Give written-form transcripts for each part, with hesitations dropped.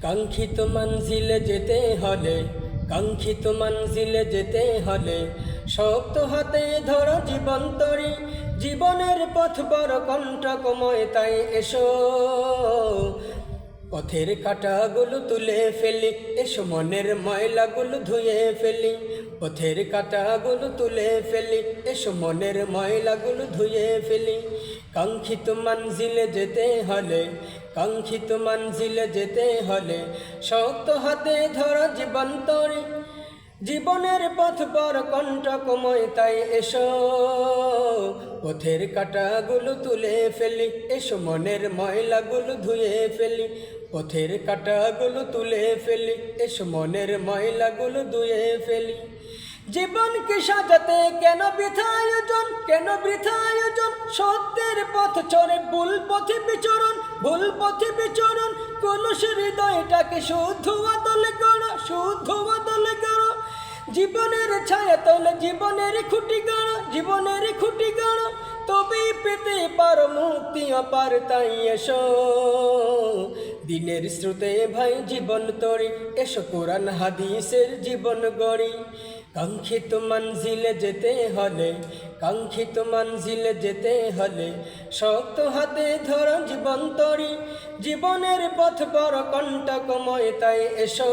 কাঙ্ক্ষিত মঞ্জিলে যেতে হলে, কাঙ্ক্ষিত মঞ্জিলে যেতে হলে শক্ত হাতে ধরো জীবন তরি। জীবনের পথ বড় কণ্টকময়, তাই এসো পথের কাঁটাগুলো তুলে ফেলি, এসো মনের ময়লাগুলো ধুয়ে ফেলি। পথের কাঁটাগুলো তুলে ফেলি, এসো মনের ময়লাগুলো ধুয়ে ফেলি। কাঙ্ক্ষিত মঞ্জিলে যেতে হলে, কাঙ্ক্ষিত মঞ্জিলে যেতে হলে শক্ত হাতে ধরো জীবন তরি। জীবনের পথ বড় কণ্টকময়, তাই এসো পথের কাঁটাগুলো তুলে ফেলি, এসো মনের ময়লাগুলো ধুয়ে ফেলি। পথের কাঁটাগুলো তুলে ফেলি, এসো মনের ময়লাগুলো ধুয়ে ফেলি। জীবনকে সাজাতে কেন বৃথা আয়োজন, কেন বৃথা আয়োজন? সত্যের পথ চরে ভুল পথে বিচরণ, ভুল পথে বিচরণ। কলুষের হৃদয়টাকে শুদ্ধ আদলে করো, শুদ্ধ আদলে করো। জীবনের ছায়া তলে জীবনের খুঁটি গাড়ো, জীবনের খুঁটি গাড়ো। তবেই পেতে পারো মুক্তি অপার, তাই এসো দিনের স্রোতে ভাই জীবন তরি। এসো কোরআন হাদিসের জীবন গড়ি। কাঙ্ক্ষিত মঞ্জিলে যেতে হলে, কাঙ্ক্ষিত মঞ্জিলে যেতে হলে শক্ত হাতে ধরো জীবন তরি। জীবনের পথ বড় কণ্টকময়, তাই এসো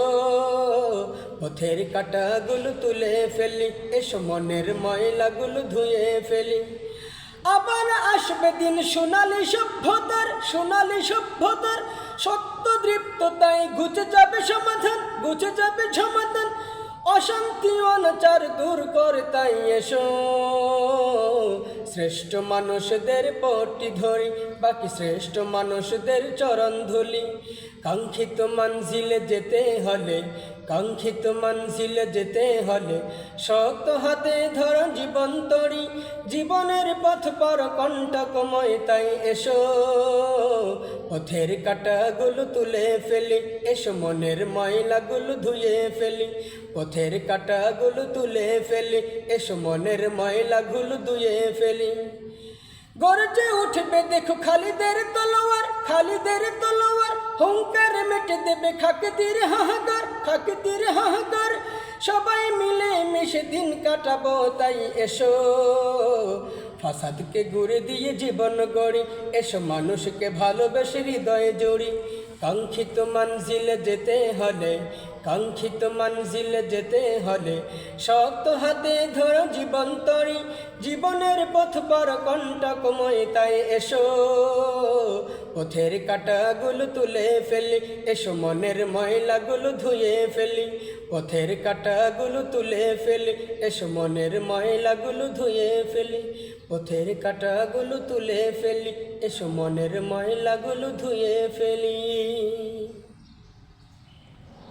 পথের কাঁটাগুলো তুলে ফেলি, এসো মনের ময়লাগুলো ধুয়ে ফেলি। আবার আসবে দিন সোনালী সভ্যতার, সোনালী সভ্যতার। সত্য দৃপ্ততায় ঘুচে যাবে সমাধান, ঘুচে যাবে সমাধান। অশান্তি অনাচার দূর করে, তাই এসো শ্রেষ্ঠ মানুষদের পটি ধরি, বাকি শ্রেষ্ঠ মানুষদের চরণ ধুলি। কাঙ্ক্ষিত মঞ্জিলে যেতে হলে, কাঙ্ক্ষিত মঞ্জিলে যেতে হলে শক্ত হাতে ধরো জীবন তরি। জীবনের পথ বড় কণ্টকময়, তাই এসো পথের কাঁটাগুলো তুলে ফেলি, এসো মনের ময়লাগুলো ধুয়ে ফেলি। পথের কাঁটাগুলো তুলে ফেলি, এসো মনের ময়লাগুলো ধুয়ে ফেলি। গর্জে উঠবে দেখো খালিদের তলোয়ার, খালিদের তলোয়ার। হুঙ্কার মেটে দেবে খাকদের হাহাকার, খাকদের হাহাকার। সবাই মিলে মিশে দিন কাটাবো, তাই এসো ফাসাদকে ঘুরে দিয়ে জীবন গড়ি। এসো মানুষকে ভালোবেসে হৃদয়ে জড়ি। কাঙ্ক্ষিত মঞ্জিলে যেতে হলে, কাঙ্ক্ষিত মঞ্জিলে যেতে হলে শক্ত হাতে ধরো জীবন তরি। জীবনের পথ বড় কণ্টকময়, তাই এসো পথের কাঁটাগুলো তুলে ফেলি, এসো মনের ময়লাগুলো ধুয়ে ফেলি। পথের কাঁটাগুলো তুলে ফেলি, এসো মনের ময়লাগুলো ধুয়ে ফেলি। পথের কাঁটাগুলো তুলে ফেলি, এসো মনের ময়লাগুলো ধুয়ে ফেলি।